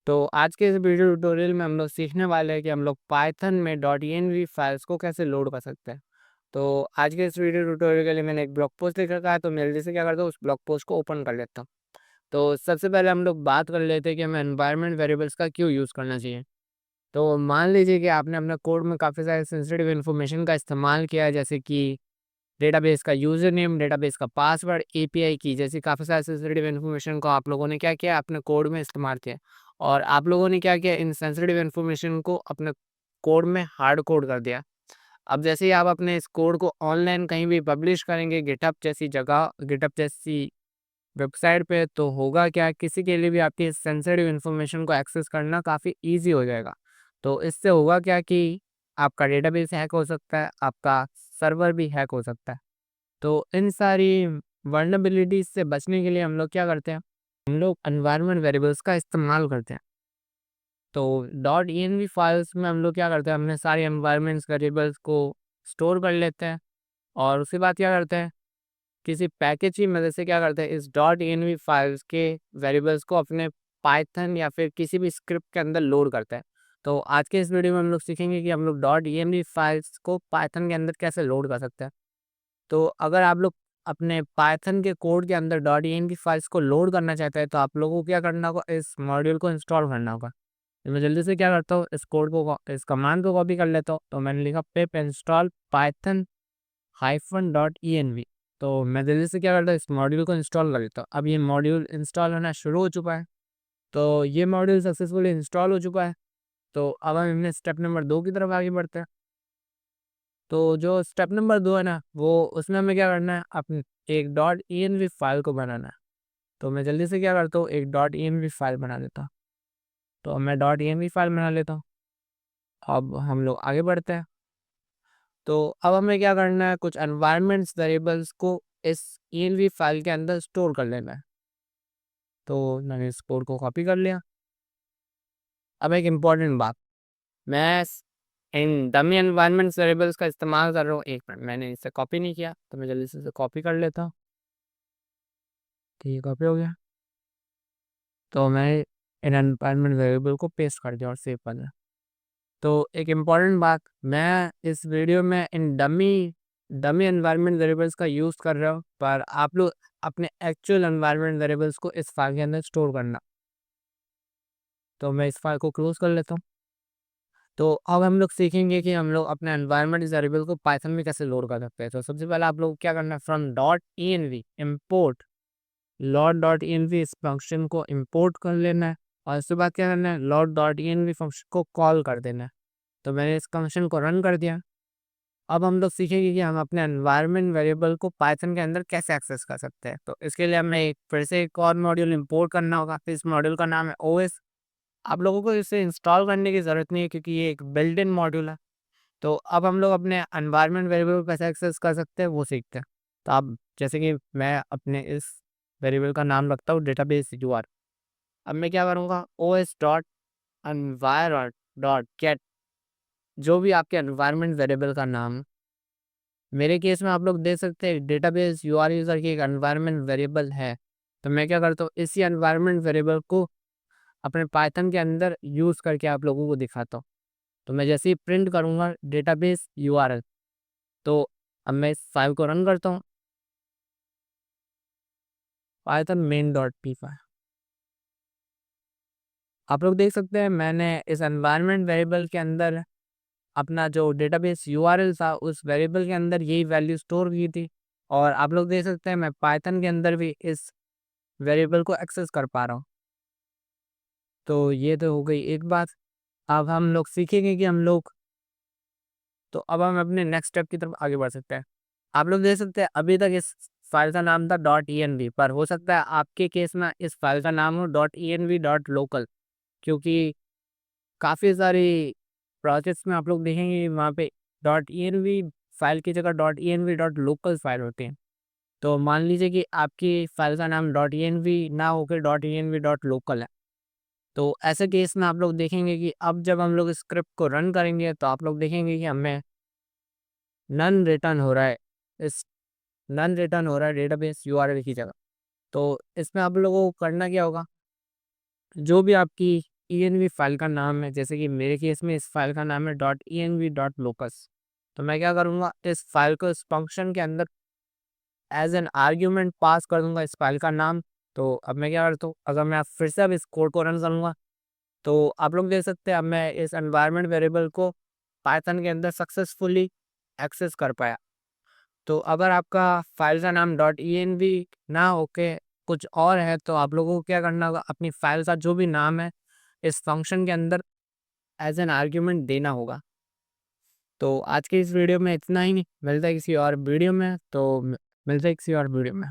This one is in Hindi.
तो आज के इस वीडियो ट्यूटोरियल में हम लोग सीखने वाले हैं कि हम लोग पाइथन में डॉट env फाइल्स को कैसे लोड कर सकते हैं। तो आज के इस वीडियो ट्यूटोरियल के लिए मैंने एक ब्लॉग पोस्ट लिख रखा है, तो मैं जल्दी से क्या करता हूँ उस ब्लॉग पोस्ट को ओपन कर लेता हूँ। तो सबसे पहले हम लोग बात कर लेते हैं कि हमें एनवायरनमेंट वेरिएबल्स का क्यों यूज़ करना चाहिए। तो मान लीजिए कि आपने अपने कोड में काफ़ी सारे सेंसिटिव इन्फॉर्मेशन का इस्तेमाल किया है, जैसे कि डेटाबेस का यूज़र नेम, डेटाबेस का पासवर्ड, एपीआई की जैसी काफ़ी सारे सेंसिटिव इन्फॉर्मेशन को आप लोगों ने क्या किया, अपने कोड में इस्तेमाल किया। और आप लोगों ने क्या किया, इन सेंसिटिव इन्फॉर्मेशन को अपने कोड में हार्ड कोड कर दिया। अब जैसे ही आप अपने इस कोड को ऑनलाइन कहीं भी पब्लिश करेंगे गिटहब जैसी जगह, गिटहब जैसी वेबसाइट पे, तो होगा क्या, किसी के लिए भी आपकी इस सेंसिटिव इन्फॉर्मेशन को एक्सेस करना काफ़ी ईज़ी हो जाएगा। तो इससे होगा क्या कि आपका डेटाबेस हैक हो सकता है, आपका सर्वर भी हैक हो सकता है। तो इन सारी वल्नरेबिलिटीज़ से बचने के लिए हम लोग क्या करते हैं, हम लोग एनवायरनमेंट वेरिएबल्स का इस्तेमाल करते हैं। तो डॉट env फाइल्स में हम लोग क्या करते हैं, अपने सारे एनवायरनमेंट्स वेरिएबल्स को स्टोर कर लेते हैं। और उसके बाद क्या करते हैं, किसी पैकेज की मदद से क्या करते हैं, इस डॉट env फाइल्स के वेरिएबल्स को अपने पाइथन या फिर किसी भी स्क्रिप्ट के अंदर लोड करते हैं। तो आज के इस वीडियो में हम लोग सीखेंगे कि हम लोग डॉट env फाइल्स को पाइथन के अंदर कैसे लोड कर सकते हैं। तो अगर आप लोग अपने पाइथन के कोड के अंदर डॉट env फाइल्स को लोड करना चाहते हैं, तो आप लोगों को क्या करना होगा, इस मॉड्यूल को इंस्टॉल करना होगा। तो मैं जल्दी से क्या करता हूँ, इस कोड को इस कमांड को कॉपी कर लेता हूँ। तो मैंने लिखा पिप install Python hyphen dot env। तो मैं जल्दी से क्या करता हूँ, इस मॉड्यूल को इंस्टॉल कर लेता हूँ। अब ये मॉड्यूल इंस्टॉल होना शुरू हो चुका है। तो ये मॉड्यूल सक्सेसफुली इंस्टॉल हो चुका है। तो अब हम अपने स्टेप नंबर 2 की तरफ आगे बढ़ते हैं। तो जो स्टेप नंबर 2 है ना, वो उसमें हमें क्या करना है, अपने एक डॉट env फाइल को बनाना है। तो मैं जल्दी से क्या करता हूँ, एक डॉट env फाइल बना देता हूँ। तो मैं डॉट env फाइल बना लेता हूँ। अब हम लोग आगे बढ़ते हैं। तो अब हमें क्या करना है, कुछ एनवायरनमेंट्स वेरिएबल्स को इस env फाइल के अंदर स्टोर कर लेना है। तो मैंने इस कोड को कॉपी कर लिया। अब एक इम्पॉर्टेंट बात, मैं इन डमी एनवायरनमेंट्स वेरिएबल्स का इस्तेमाल कर रहा हूँ। एक मिनट, मैंने इसे कॉपी नहीं किया, तो मैं जल्दी से इसे कॉपी कर लेता हूँ। ठीक है, कॉपी हो गया। तो मैं इन एनवायरनमेंट वेरिएबल को पेस्ट कर दिया और सेव कर दिया। तो एक इम्पॉर्टेंट बात, मैं इस वीडियो में इन डमी डमी एनवायरनमेंट वेरिएबल्स का यूज़ कर रहा हूँ, पर आप लोग अपने एक्चुअल एनवायरनमेंट वेरिएबल्स को इस फाइल के अंदर स्टोर करना। तो मैं इस फाइल को क्लोज कर लेता हूँ। तो अब हम लोग सीखेंगे कि हम लोग अपने एनवायरनमेंट वेरिएबल को पाइथन में कैसे लोड कर सकते हैं। तो सबसे पहले आप लोग क्या करना है, from dot env import lot dot env इस फंक्शन को इम्पोर्ट कर लेना है। और उसके बाद क्या करना है, लॉट डॉट env फंक्शन को कॉल कर देना है। तो मैंने इस फंक्शन को रन कर दिया। अब हम लोग सीखेंगे कि हम अपने एनवायरनमेंट वेरिएबल को पाइथन के अंदर कैसे एक्सेस कर सकते हैं। तो इसके लिए हमें फिर से एक और मॉड्यूल इंपोर्ट करना होगा। फिर इस मॉड्यूल का नाम है ओएस। आप लोगों को इसे इंस्टॉल करने की ज़रूरत नहीं है, क्योंकि ये एक बिल्ट इन मॉड्यूल है। तो अब हम लोग अपने एनवायरनमेंट वेरिएबल को कैसे एक्सेस कर सकते हैं वो सीखते हैं। तो अब जैसे कि मैं अपने इस वेरिएबल का नाम रखता हूँ डेटाबेस यूआर। अब मैं क्या करूँगा, ओएस डॉट एनवायर डॉट गेट, जो भी आपके एनवायरनमेंट वेरिएबल का नाम। मेरे केस में आप लोग देख सकते हैं डेटाबेस यूआर यूज़र की एक एनवायरनमेंट वेरिएबल है। तो मैं क्या करता हूँ, इसी एनवायरनमेंट वेरिएबल को अपने पाइथन के अंदर यूज़ करके आप लोगों को दिखाता हूँ। तो मैं जैसे ही प्रिंट करूँगा डेटाबेस यूआरएल, तो अब मैं इस फाइल को रन करता हूँ, Python main dot P file. आप लोग देख सकते हैं मैंने इस एनवायरनमेंट वेरिएबल के अंदर अपना जो डेटाबेस यूआरएल था, उस वेरिएबल के अंदर यही वैल्यू स्टोर की थी। और आप लोग देख सकते हैं मैं पाइथन के अंदर भी इस वेरिएबल को एक्सेस कर पा रहा हूँ। तो ये तो हो गई एक बात। अब हम लोग सीखेंगे कि हम लोग, तो अब हम अपने नेक्स्ट स्टेप की तरफ आगे बढ़ सकते हैं। आप लोग देख सकते हैं अभी तक इस फाइल का नाम था डॉट env, पर हो सकता है आपके केस में इस फाइल का नाम हो डॉट env डॉट लोकल। क्योंकि काफ़ी सारी प्रोजेक्ट्स में आप लोग देखेंगे वहाँ पे डॉट env फाइल की जगह dot env dot local file होती है। तो मान लीजिए कि आपकी फाइल का नाम डॉट env ना होकर डॉट env डॉट लोकल है। तो ऐसे केस में आप लोग देखेंगे कि अब जब हम लोग स्क्रिप्ट को रन करेंगे, तो आप लोग देखेंगे कि हमें नन रिटर्न हो रहा है, इस नन रिटर्न हो रहा है डेटाबेस यूआरएल की जगह। तो इसमें आप लोगों को करना क्या होगा, जो भी आपकी .env फाइल का नाम है, जैसे कि मेरे केस में इस फाइल का नाम है .env.locus। तो मैं क्या करूँगा, इस फाइल को इस फंक्शन के अंदर एज एन आर्ग्यूमेंट पास कर दूंगा इस फाइल का नाम। तो अब मैं क्या करता हूँ, अगर मैं फिर से अब इस कोड को रन करूँगा तो आप लोग देख सकते हैं अब मैं इस एनवायरनमेंट वेरिएबल को पाइथन के अंदर सक्सेसफुली एक्सेस कर पाया। तो अगर आपका फाइल का नाम .env ना होके कुछ और है तो आप लोगों को क्या करना होगा, अपनी फाइल का जो भी नाम है इस फंक्शन के अंदर एज एन आर्ग्यूमेंट देना होगा। तो आज के इस वीडियो में इतना ही, मिलता है किसी और वीडियो में। तो मिलता है किसी और वीडियो में।